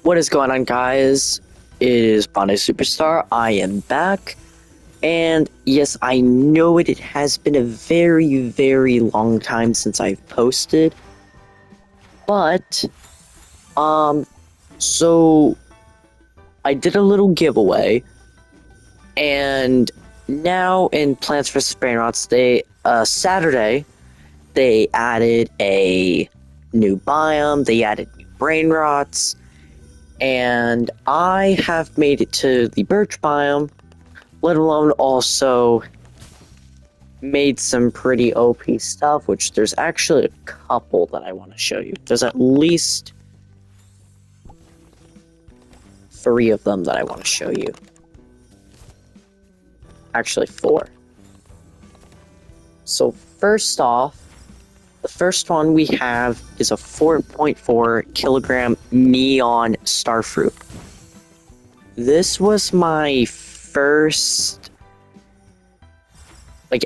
What is going on, guys? It is Bonnie Superstar. I am back. And yes, I know it has been a very, very long time since I've posted. But, so I did a little giveaway. And now in Plants vs. Brainrots, Saturday, they added a new biome. They added new Brainrots. And I have made it to the Birch biome, let alone also made some pretty OP stuff, which there's actually a couple that I want to show you. There's at least 3 of them that I want to show you. Actually, 4. So first off, the first one we have is a 4.4 kilogram neon starfruit. This was my first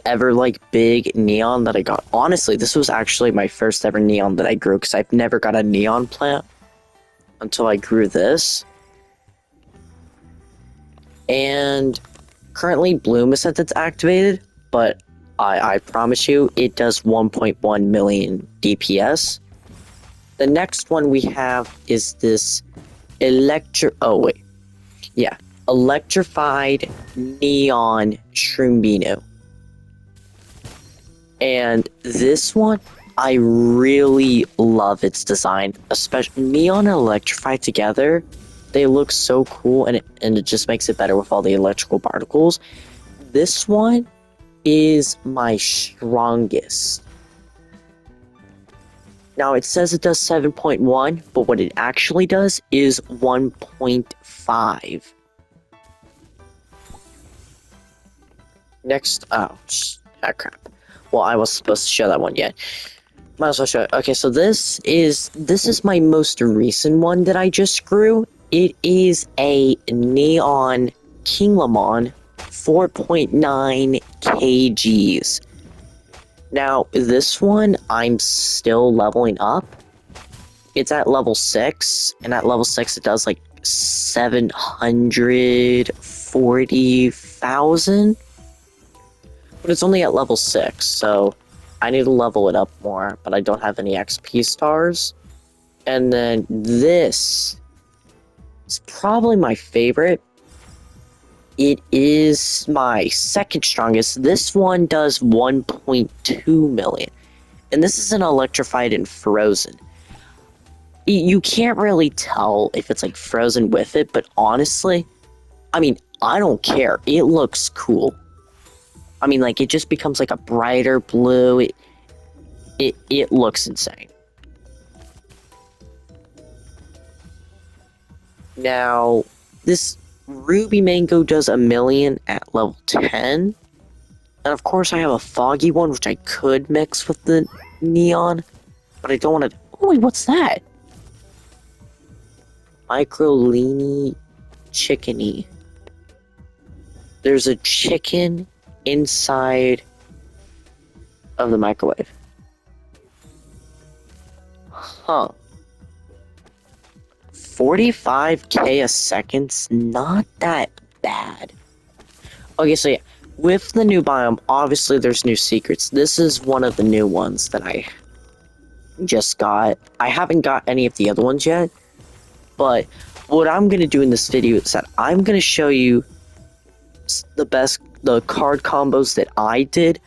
ever big neon that I got. Honestly, this was actually my first ever neon that I grew, because I've never got a neon plant until I grew this. And currently bloom is since it's activated, but I promise you, it does 1.1 million DPS. The next one we have is this electrified neon Shroomino. And this one, I really love its design, especially neon and electrified together. They look so cool, and it just makes it better with all the electrical particles. This one is my strongest. Now it says it does 7.1, but what it actually does is 1.5. Next, crap. Well, I was supposed to show that one yet. Might as well show it. Okay, so this is my most recent one that I just grew. It is a neon King Lemon, 4.9 kgs. Now, this one, I'm still leveling up. It's at level 6, and at level 6 it does 740,000. But it's only at level 6, so I need to level it up more, but I don't have any XP stars. And then this is probably my favorite. It is my second strongest. This one does 1.2 million. And this is an electrified and frozen. You can't really tell if it's frozen with it, but honestly, I mean, I don't care. It looks cool. I mean, it just becomes a brighter blue. It looks insane. Now, this Ruby Mango does 1 million at level 10. And of course I have a foggy one, which I could mix with the neon. But I don't want to... Oh, wait, what's that? Microlini chickeny. There's a chicken inside of the microwave. Huh. 45k a second's not that bad. Okay, so yeah, with the new biome, obviously there's new secrets. This is one of the new ones that I just got. I haven't got any of the other ones yet, but what I'm going to do in this video is that I'm going to show you the card combos that I did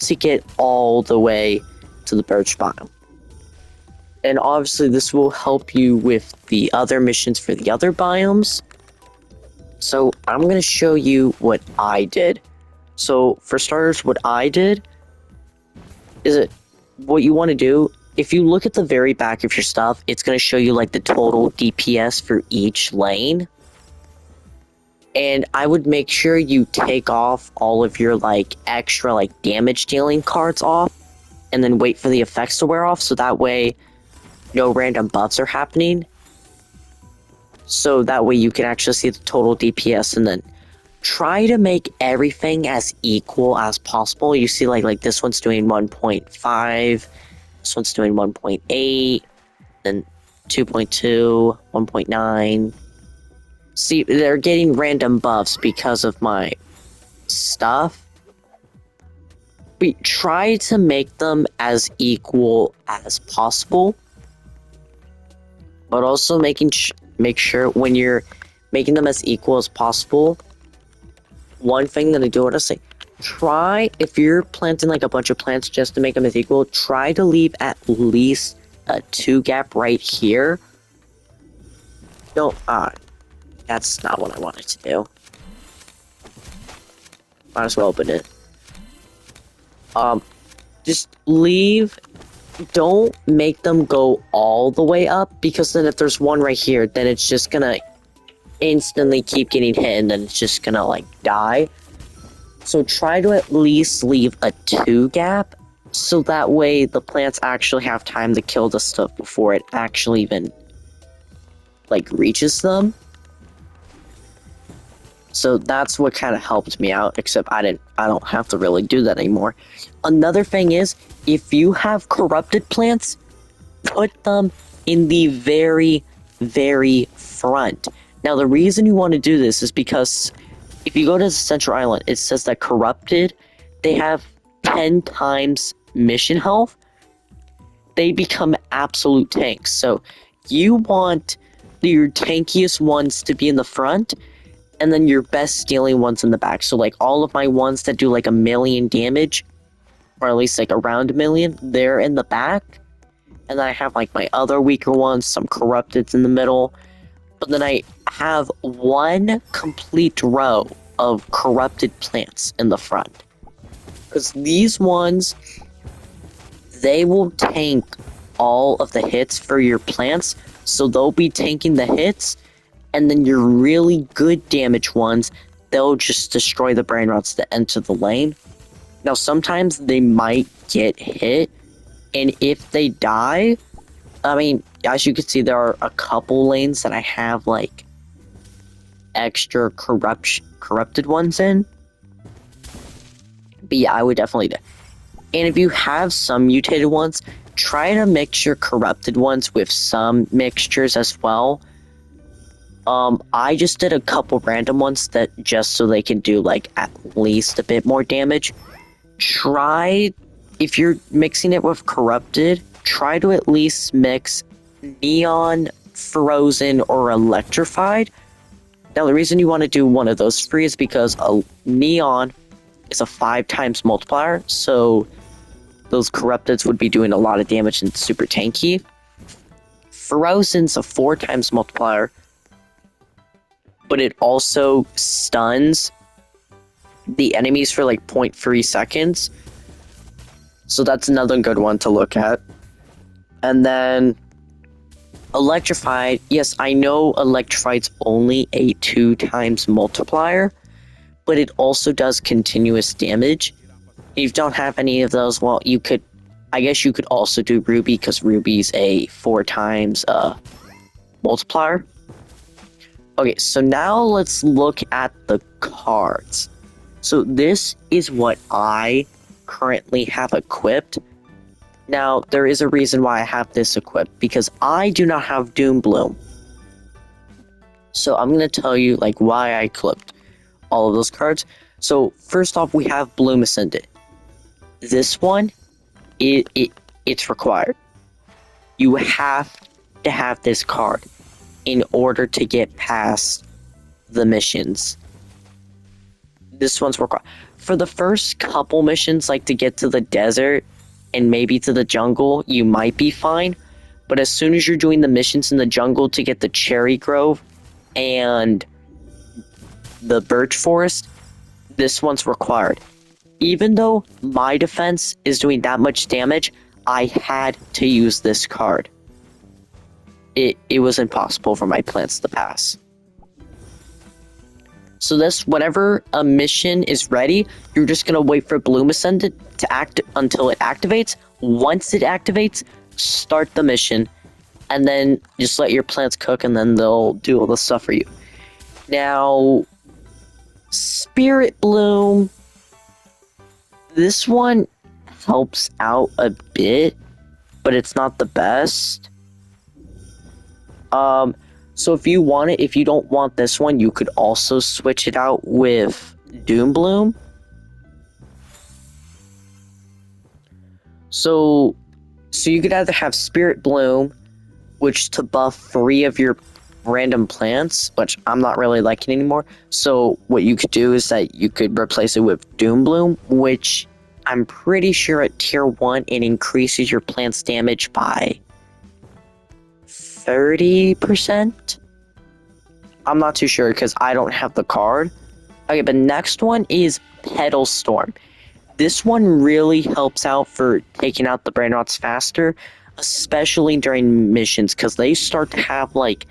to get all the way to the Birch biome. And obviously this will help you with the other missions for the other biomes. So I'm going to show you what I did. So for starters, what I did is what you want to do. If you look at the very back of your stuff, it's going to show you the total DPS for each lane. And I would make sure you take off all of your extra damage dealing cards off, and then wait for the effects to wear off, so that way no random buffs are happening. So that way you can actually see the total DPS, and then try to make everything as equal as possible. You see this one's doing 1.5, this one's doing 1.8, and 2.2, 1.9. See, they're getting random buffs because of my stuff. We try to make them as equal as possible, but also make sure when you're making them as equal as possible. One thing that I do want to say, try, if you're planting like a bunch of plants just to make them as equal, try to leave at least a 2 gap right here. Don't, that's not what I wanted to do. Might as well open it. Just leave, don't make them go all the way up, because then if there's one right here, then it's just gonna instantly keep getting hit, and then it's just gonna, like, die. So try to at least leave a 2 gap, so that way the plants actually have time to kill the stuff before it actually even, like, reaches them. So that's what kind of helped me out, except I don't have to really do that anymore. Another thing is, if you have corrupted plants, put them in the very, very front. Now, the reason you want to do this is because if you go to the central island, it says that corrupted, they have 10 times mission health. They become absolute tanks. So you want your tankiest ones to be in the front, and then your best stealing ones in the back. So like all of my ones that do like 1 million damage, or at least like around 1 million, they're in the back. And then I have like my other weaker ones, some corrupteds in the middle. But then I have one complete row of corrupted plants in the front. Because these ones, they will tank all of the hits for your plants. So they'll be tanking the hits, and then your really good damage ones, they'll just destroy the Brainrots that enter the lane. Now, sometimes they might get hit, and if they die, I mean, as you can see, there are a couple lanes that I have, like, extra corrupted ones in. But yeah, I would definitely do. And if you have some mutated ones, try to mix your corrupted ones with some mixtures as well. I just did a couple random ones that just so they can do, like, at least a bit more damage. Try, if you're mixing it with corrupted, try to at least mix neon, frozen, or electrified. Now, the reason you want to do one of those three is because a neon is a 5 times multiplier, so those corrupteds would be doing a lot of damage and super tanky. Frozen's a 4 times multiplier, but it also stuns the enemies for like 0.3 seconds. So that's another good one to look at. And then electrified, yes, I know electrified's only a 2 times multiplier, but it also does continuous damage. If you don't have any of those, well, you could, I guess you could also do Ruby, because Ruby's a 4 times multiplier. Okay, so now let's look at the cards. So this is what I currently have equipped. Now, there is a reason why I have this equipped, because I do not have Doom Bloom. So I'm going to tell you like why I equipped all of those cards. So first off, we have Bloom Ascendant. This one, it's required. You have to have this card in order to get past the missions. This one's required. For the first couple missions, like to get to the desert and maybe to the jungle, you might be fine. But as soon as you're doing the missions in the jungle to get the Cherry Grove and the Birch Forest, this one's required. Even though my defense is doing that much damage, I had to use this card. It was impossible for my plants to pass. So this, whenever a mission is ready, you're just gonna wait for Bloom Ascendant to act until it activates. Once it activates, start the mission, and then just let your plants cook, and then they'll do all the stuff for you. Now, Spirit Bloom, this one helps out a bit, but it's not the best. So if you want it, if you don't want this one, you could also switch it out with Doom Bloom. So you could either have Spirit Bloom, which to buff 3 of your random plants, which I'm not really liking anymore. So what you could do is that you could replace it with Doom Bloom, which I'm pretty sure at tier 1 it increases your plant's damage by 30%. I'm not too sure because I don't have the card. Okay, but next one is Petal Storm. This one really helps out for taking out the Brainrots faster, especially during missions, because they start to have like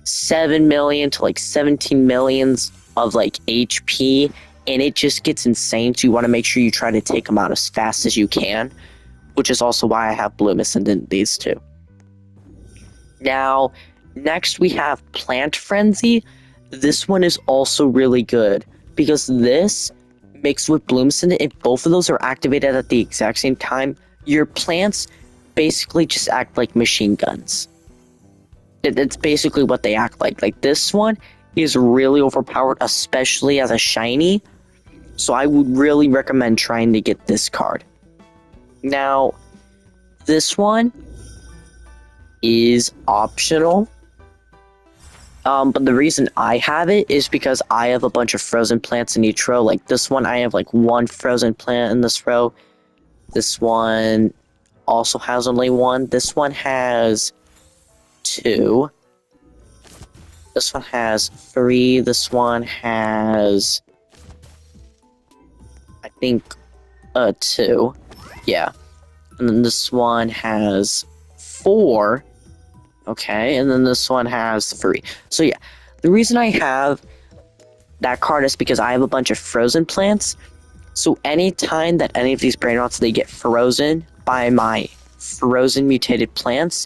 7 million to like 17 millions of like HP, and it just gets insane. So you want to make sure you try to take them out as fast as you can, which is also why I have Bloom Ascendant these two. Now, next we have Plant Frenzy. This one is also really good because this mixed with Bloom Ascendant, if both of those are activated at the exact same time, your plants basically just act like machine guns. It's basically what they act like. Like this one is really overpowered, especially as a shiny. So I would really recommend trying to get this card. Now, this one is optional. But the reason I have it is because I have a bunch of frozen plants in each row. Like this one, I have like 1 frozen plant in this row. This one also has only 1. This one has 2. This one has 3. This one has, I think, 2. Yeah. And then this one has 4. Okay, and then this one has 3. So yeah, the reason I have that card is because I have a bunch of frozen plants. So anytime that any of these Brainrots, they get frozen by my frozen mutated plants,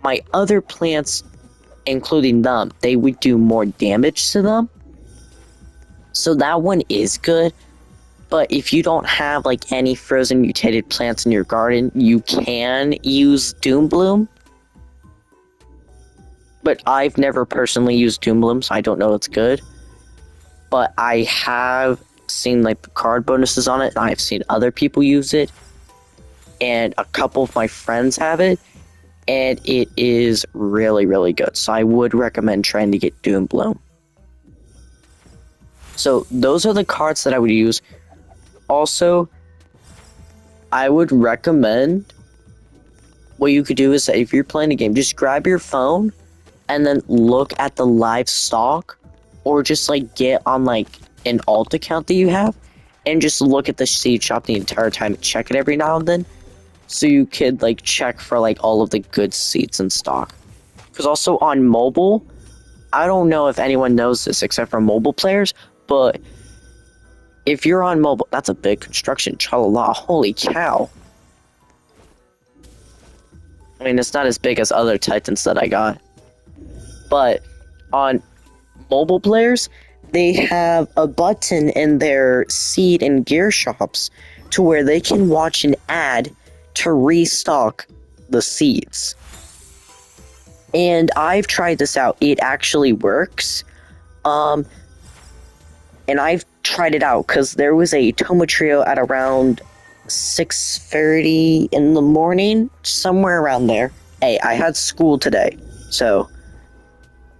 my other plants, including them, they would do more damage to them. So that one is good. But if you don't have like any frozen mutated plants in your garden, you can use Doom Bloom. But I've never personally used Doom Bloom, so I don't know it's good. But I have seen like the card bonuses on it, and I've seen other people use it. And a couple of my friends have it. And it is really, really good. So I would recommend trying to get Doom Bloom. So those are the cards that I would use. Also, I would recommend what you could do is that if you're playing a game, just grab your phone and then look at the live stock, or just like get on like an alt account that you have and just look at the seed shop the entire time and check it every now and then, so you could like check for like all of the good seeds in stock. Because also on mobile, I don't know if anyone knows this except for mobile players, but if you're on mobile, that's a big construction, cha-la-la, holy cow. I mean, it's not as big as other Titans that I got. But on mobile players, they have a button in their seed and gear shops to where they can watch an ad to restock the seeds. And I've tried this out. It actually works. And I've tried it out because there was a Toma Trio at around 6:30 in the morning, somewhere around there. Hey, I had school today, so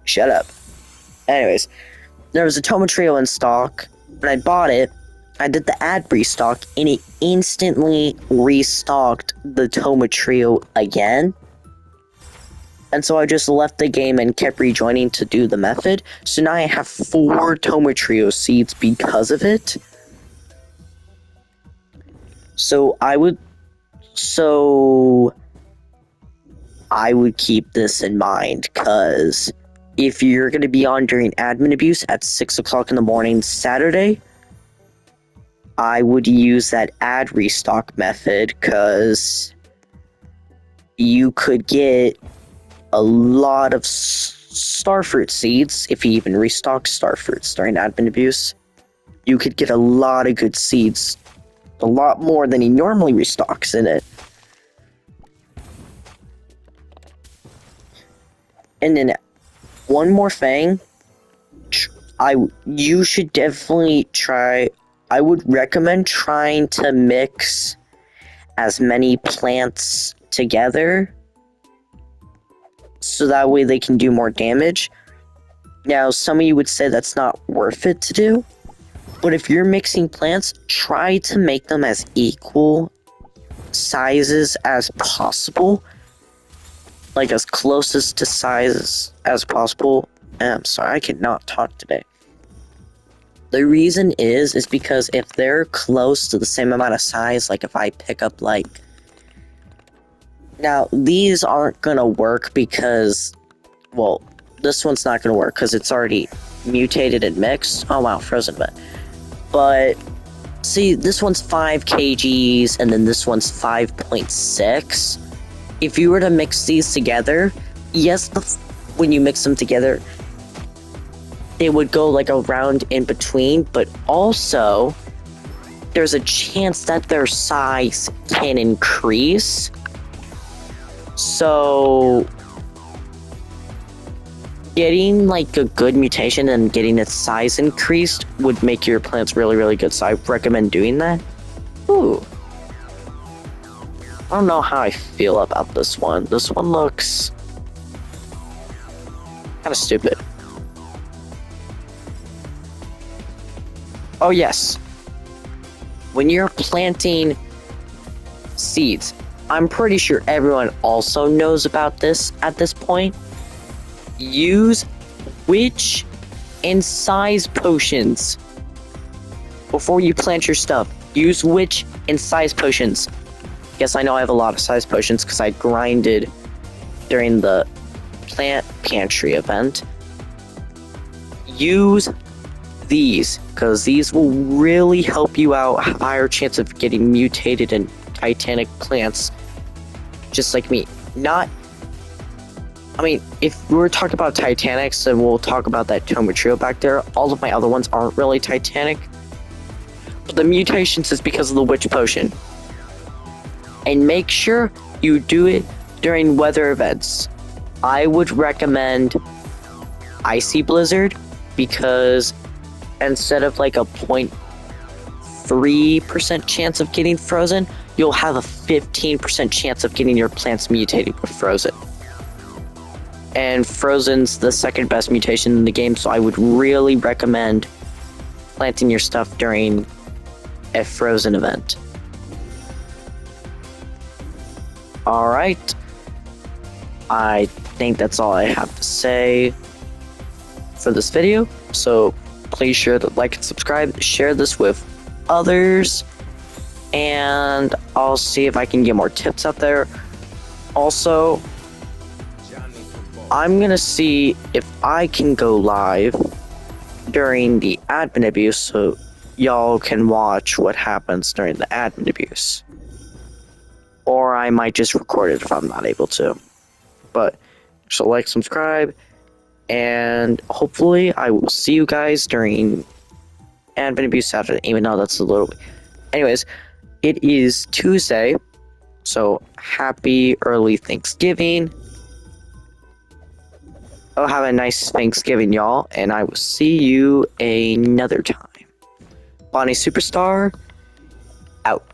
shut up. Anyways, there was a Toma Trio in stock, and I bought it. I did the ad restock, and it instantly restocked the Toma Trio again. And so I just left the game and kept rejoining to do the method. So now I have 4 Toma Trio seeds because of it. So I would keep this in mind, because if you're going to be on during admin abuse at 6 o'clock in the morning Saturday, I would use that ad restock method, because you could get a lot of starfruit seeds if you even restock starfruits during admin abuse. You could get a lot of good seeds, a lot more than he normally restocks in it. And then one more thing, you should definitely try. I would recommend trying to mix as many plants together, so that way they can do more damage. Now, some of you would say that's not worth it to do, but if you're mixing plants, try to make them as equal sizes as possible, like as closest to sizes as possible. I'm sorry, I cannot talk today. The reason is because if they're close to the same amount of size, like if I pick up like... Now, these aren't gonna work because, well, this one's not gonna work because it's already mutated and mixed. Oh wow, frozen event. But, see, this one's 5 kgs and then this one's 5.6. If you were to mix these together, yes, when you mix them together, it would go like around in between, but also there's a chance that their size can increase. So getting like a good mutation and getting its size increased would make your plants really, really good. So I recommend doing that. Ooh. I don't know how I feel about this one. This one looks kind of stupid. Oh yes. When you're planting seeds, I'm pretty sure everyone also knows about this at this point. Use witch and size potions before you plant your stuff. Use witch and size potions. Yes, I know I have a lot of size potions because I grinded during the plant pantry event. Use these because these will really help you out. Have a higher chance of getting mutated and titanic plants, just like me. I mean, if we were talking about titanics, then we'll talk about that Toma Trio back there. All of my other ones aren't really titanic, but the mutations is because of the witch potion. And make sure you do it during weather events. I would recommend Icy Blizzard because instead of like a 0.3% chance of getting frozen, you'll have a 15% chance of getting your plants mutated with frozen. And frozen's the second best mutation in the game, so I would really recommend planting your stuff during a frozen event. Alright, I think that's all I have to say for this video, so please share the like and subscribe, share this with others, and I'll see if I can get more tips out there. Also, I'm gonna see if I can go live during the admin abuse so y'all can watch what happens during the admin abuse. Or I might just record it if I'm not able to. But, so like, subscribe, and hopefully I will see you guys during admin abuse Saturday, even though that's a little... Anyways, it is Tuesday, so happy early Thanksgiving. Oh, have a nice Thanksgiving, y'all, and I will see you another time. Bonnie Superstar, out.